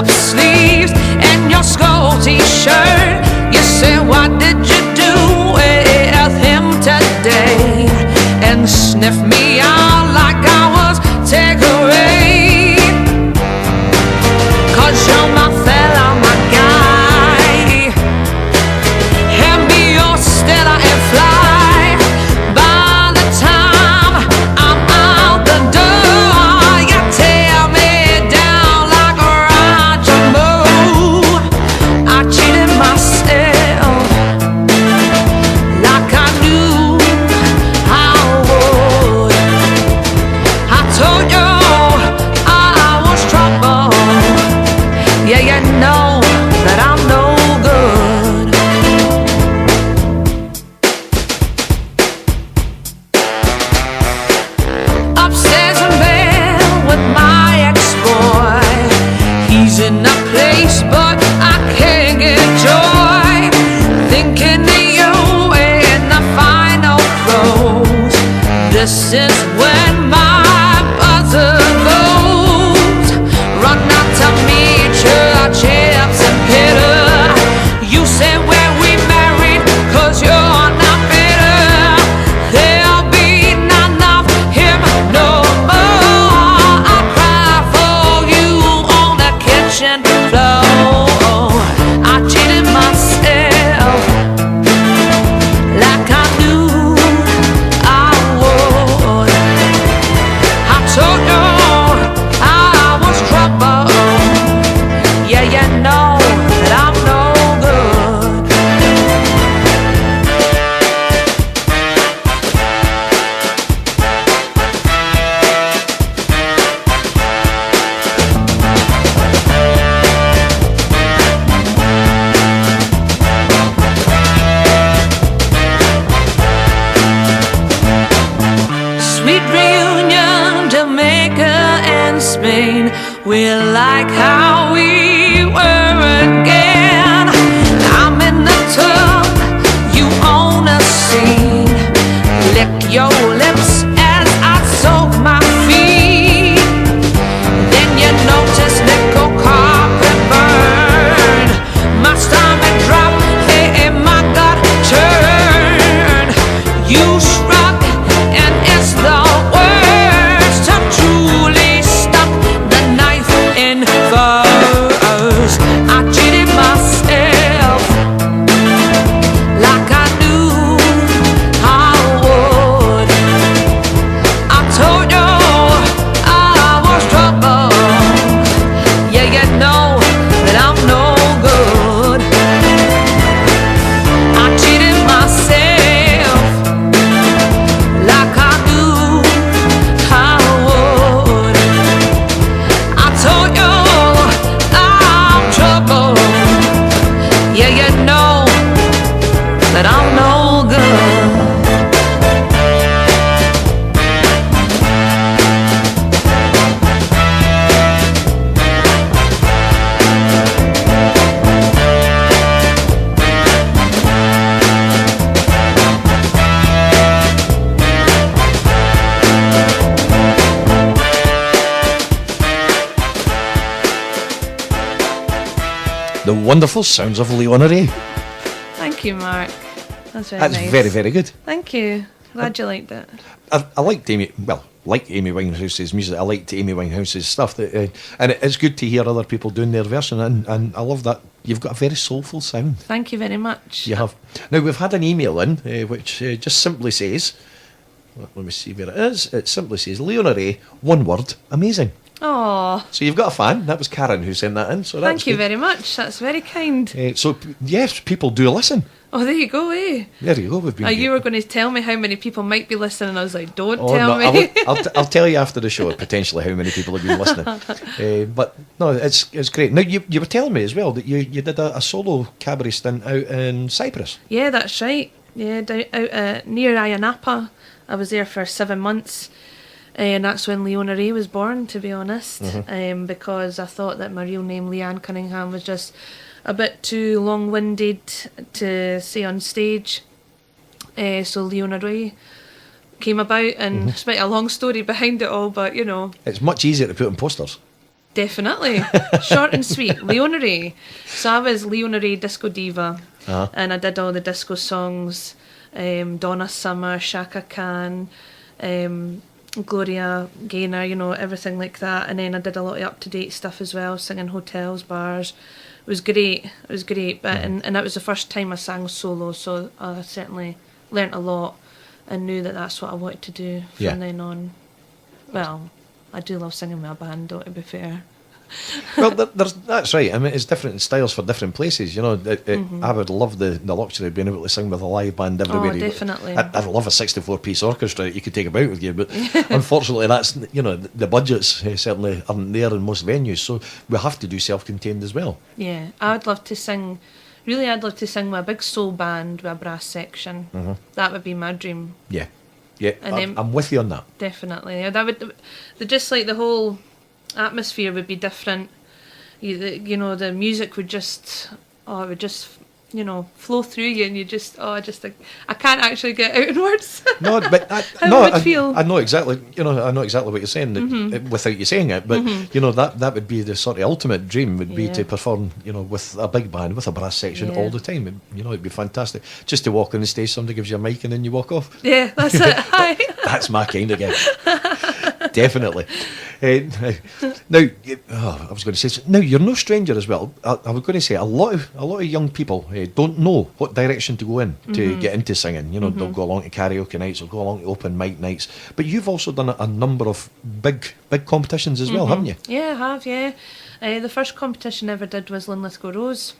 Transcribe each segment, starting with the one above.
up sleeves and your skull t-shirt. You said, what did you do with him today? And sniff me out like I was Tanqueray. 'Cause you're my fella, my guy. Hand me your Stella and fly. By the time I'm out the door, you tear me down like a Roger Moore. I cheated myself like I knew I would. I told you I was trouble. Yeah, you know that I'm no good. Upstairs in bed with my ex-boy. He's in a place, but I can't get joy. Thinking of you in the final throes. This is when my buzzer goes. Run out to meet your chips and pitter. You said when we married, 'cause you're not bitter. There'll be none of him no more. I cry for you on the kitchen floor. I cheated myself like I knew I would. I told you I was trouble. Yeah, you know that I'm no good. Sweet reunion, Jamaica and Spain. We're like how we were again. I'm in the tub, you on a scene. Lick your lips as I soak my feet. Then you notice nickel carpet burn. My stomach drop, hey, my gut turn. You shrug and it's the words to truly stuck the knife in first. I cheated myself like I knew I would. I told you I was trouble. Yeah, you know that I'm no good. I cheated myself like I knew I would. I told you I'm trouble. Yeah, you know that I'm no good. The wonderful sounds of Leona Ray. Thank you, Mark. That's very That's nice. very, very good. Thank you. Glad you liked it. I liked Amy Winehouse's music. I liked Amy Winehouse's stuff, and it's good to hear other people doing their version. And I love that you've got a very soulful sound. Thank you very much. You have. Now we've had an email in which just simply says, let me see where it is. It simply says, Leona Ray, one word, amazing. Oh, So you've got a fan. That was Karen who sent that in. So thank you very much. That's very kind. Yes, people do listen. Oh, there you go, eh? There you go. We've been. You were going to tell me how many people might be listening. I was like, don't Oh, tell no, me. I'll tell you after the show potentially how many people have been listening. But no, it's great. Now you were telling me as well that you did a solo cabaret stint out in Cyprus. Yeah, that's right. Yeah, out near Ayanapa. I was there for 7 months. And that's when Leona Ray was born, to be honest, because I thought that my real name, Leanne Cunningham, was just a bit too long-winded to say on stage. So Leona Ray came about, and it's quite a long story behind it all, but you know. It's much easier to put on posters. Definitely. Short and sweet. Leona Ray. So I was Leona Ray Disco Diva. And I did all the disco songs. Donna Summer, Shaka Khan, Gloria Gaynor, you know, everything like that. And then I did a lot of up-to-date stuff as well, singing hotels, bars. It was great. It was great. But and that was the first time I sang solo, so I certainly learnt a lot and knew that that's what I wanted to do from then on. Well, I do love singing with a band, though, to be fair. Well, that's right. I mean, it's different styles for different places. You know, I would love the luxury of being able to sing with a live band. Everybody, Oh, definitely. I'd love a 64-piece orchestra that you could take about with you, but unfortunately, that's, you know, the budgets certainly aren't there in most venues. So we have to do self-contained as well. Yeah, I would love to sing. Really, I'd love to sing with a big soul band with a brass section. That would be my dream. Yeah, And I'm with you on that. Definitely. Yeah, that would. Just like the whole atmosphere would be different. You know, the music would just, it would just, you know, flow through you, and you just, like, I can't actually get out in words. No, but I feel. I know exactly. You know, I know exactly what you're saying without you saying it. But you know, that would be the sort of ultimate dream would be to perform, you know, with a big band, with a brass section all the time. You know, it'd be fantastic. Just to walk on the stage, somebody gives you a mic, and then you walk off. Yeah, that's it. Hi. That's my kind of gig. Definitely. Now, I was going to say. Now, you're no stranger as well. I was going to say a lot of young people don't know what direction to go in to get into singing. You know, they'll go along to karaoke nights, they'll go along to open mic nights. But you've also done a number of big competitions as well, haven't you? Yeah, I have. Yeah, the first competition I ever did was Linlithgow Rose,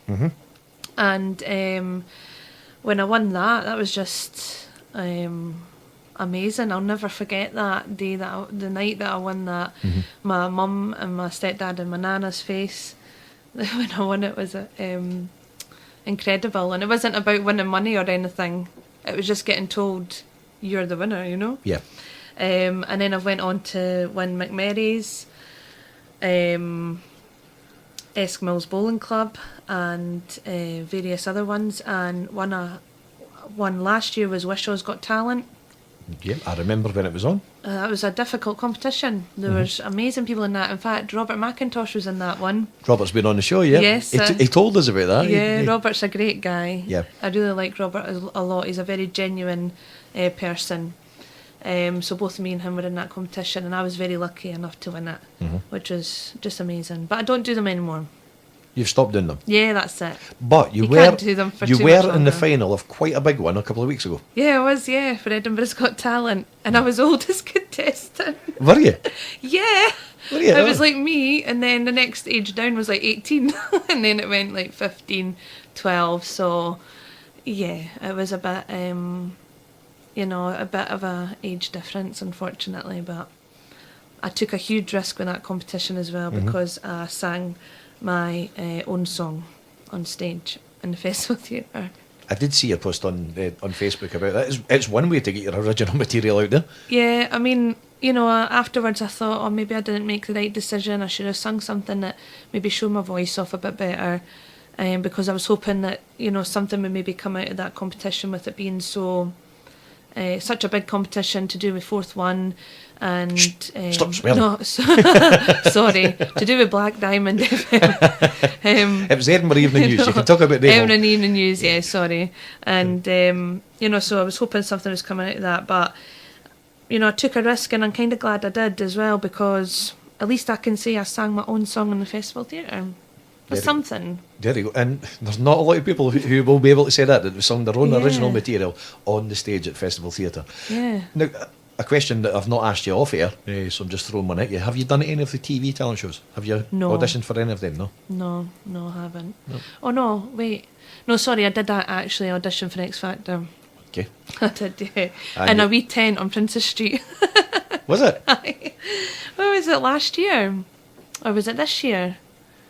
and when I won that, that was just. Amazing. I'll never forget that day, the night that I won that. My mum and my stepdad and my nana's face when I won it was incredible. And it wasn't about winning money or anything. It was just getting told you're the winner, you know. Yeah. And then I went on to win McMurray's, Eskimos Bowling Club, and various other ones. And one last year was Wishaw's Got Talent. Yeah, I remember when it was on. That was a difficult competition. There was amazing people in that. In fact, Robert McIntosh was in that one. Robert's been on the show, yeah. Yes. He told us about that. Yeah, Robert's a great guy. Yeah. I really like Robert a lot. He's a very genuine person. So both me and him were in that competition, and I was very lucky enough to win it, which was just amazing. But I don't do them anymore. You've stopped doing them. Yeah, that's it. But you can't do them for too much were in longer. the final of quite a big one a couple of weeks ago. Yeah, I was, for Edinburgh's Got Talent. And I was oldest contestant. Were you? Yeah. Were you? It was like me, and then the next age down was like 18. And then it went like 15, 12. So, yeah, it was a bit, a bit of a age difference, unfortunately. But I took a huge risk with that competition as well, because I sang my own song on stage in the festival theatre. I did see your post on Facebook about that. It's one way to get your original material out there. Yeah, I mean, you know, afterwards I thought, oh, maybe I didn't make the right decision. I should have sung something that maybe showed my voice off a bit better, because I was hoping that, you know, something would maybe come out of that competition, with it being so such a big competition to do with Fourth One. And stop swearing. No, sorry, to do with Black Diamond FM. It was Edinburgh Evening News. You can talk about them. Edinburgh Evening News, yeah, sorry. And so I was hoping something was coming out of that, but you know, I took a risk, and I'm kind of glad I did as well, because at least I can say I sang my own song in the festival theatre. That's something. There you go. And there's not a lot of people who will be able to say that they sung their own original material on the stage at festival theatre. Yeah. Now, a question that I've not asked you off air, so I'm just throwing one at you. Have you done any of the TV talent shows? Have you auditioned for any of them? No? No, I haven't. No. Oh, no, wait. No, sorry, I did actually audition for X Factor. Okay. I did, yeah. In a wee tent on Princess Street. Was it? What was it, last year? Or was it this year?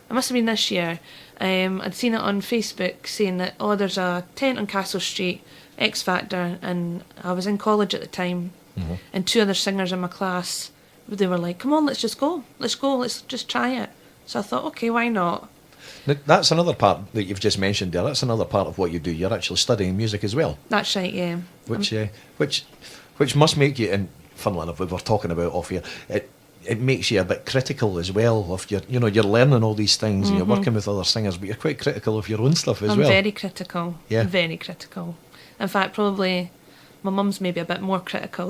It must have been this year. I'd seen it on Facebook saying that, there's a tent on Castle Street, X Factor, and I was in college at the time. And two other singers in my class, they were like, come on, let's go, let's just try it. So I thought, okay, why not? Now, that's another part that you've just mentioned there. That's another part of what you do. You're actually studying music as well. That's right, yeah. Which must make you, and funnily enough, we were talking about off here, it makes you a bit critical as well of your, you're learning all these things and you're working with other singers, but you're quite critical of your own stuff as I'm well. very critical. Yeah. Very critical. In fact, probably my mum's maybe a bit more critical.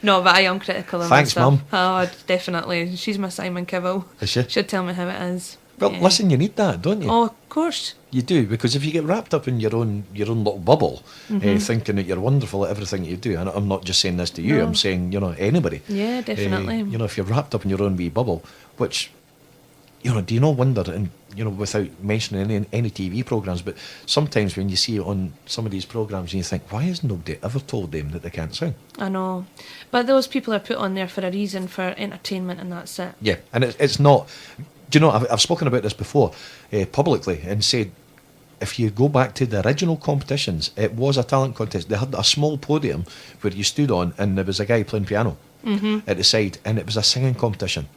No, but I am critical of Thanks, myself. Mum. Oh, definitely. She's my Simon Cowell. Is she? She'll tell me how it is. Well, Yeah. listen, you need that, don't you? Oh, of course. You do, because if you get wrapped up in your own little bubble, thinking that you're wonderful at everything you do, and I'm not just saying this to you, No. I'm saying, anybody. Yeah, definitely. If you're wrapped up in your own wee bubble, which, do you not wonder, and, without mentioning any TV programmes, but sometimes when you see it on some of these programmes, you think, why has nobody ever told them that they can't sing? I know. But those people are put on there for a reason, for entertainment, and that's it. Yeah, and it's not. Do you know? I've spoken about this before publicly and said, if you go back to the original competitions, it was a talent contest. They had a small podium where you stood on, and there was a guy playing piano at the side, and it was a singing competition.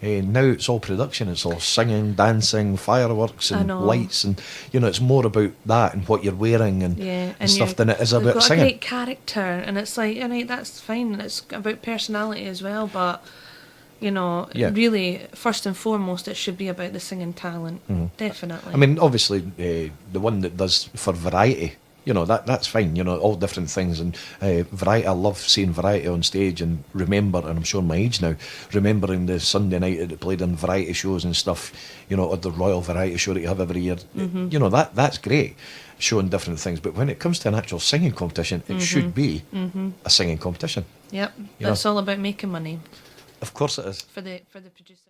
Now it's all production. It's all singing, dancing, fireworks, and lights, and it's more about that and what you're wearing and stuff than it is They've about got singing. a great character, and it's like, that's fine. It's about personality as well, but really, first and foremost, it should be about the singing talent. Definitely. I mean, obviously, the one that does for variety, that's fine. All different things, and variety. I love seeing variety on stage, and and I'm showing my age now, remembering the Sunday night that it played in variety shows and stuff. Or the Royal Variety Show that you have every year. That's great, showing different things. But when it comes to an actual singing competition, it should be a singing competition. Yep, it's all about making money Of course it is. for the producer.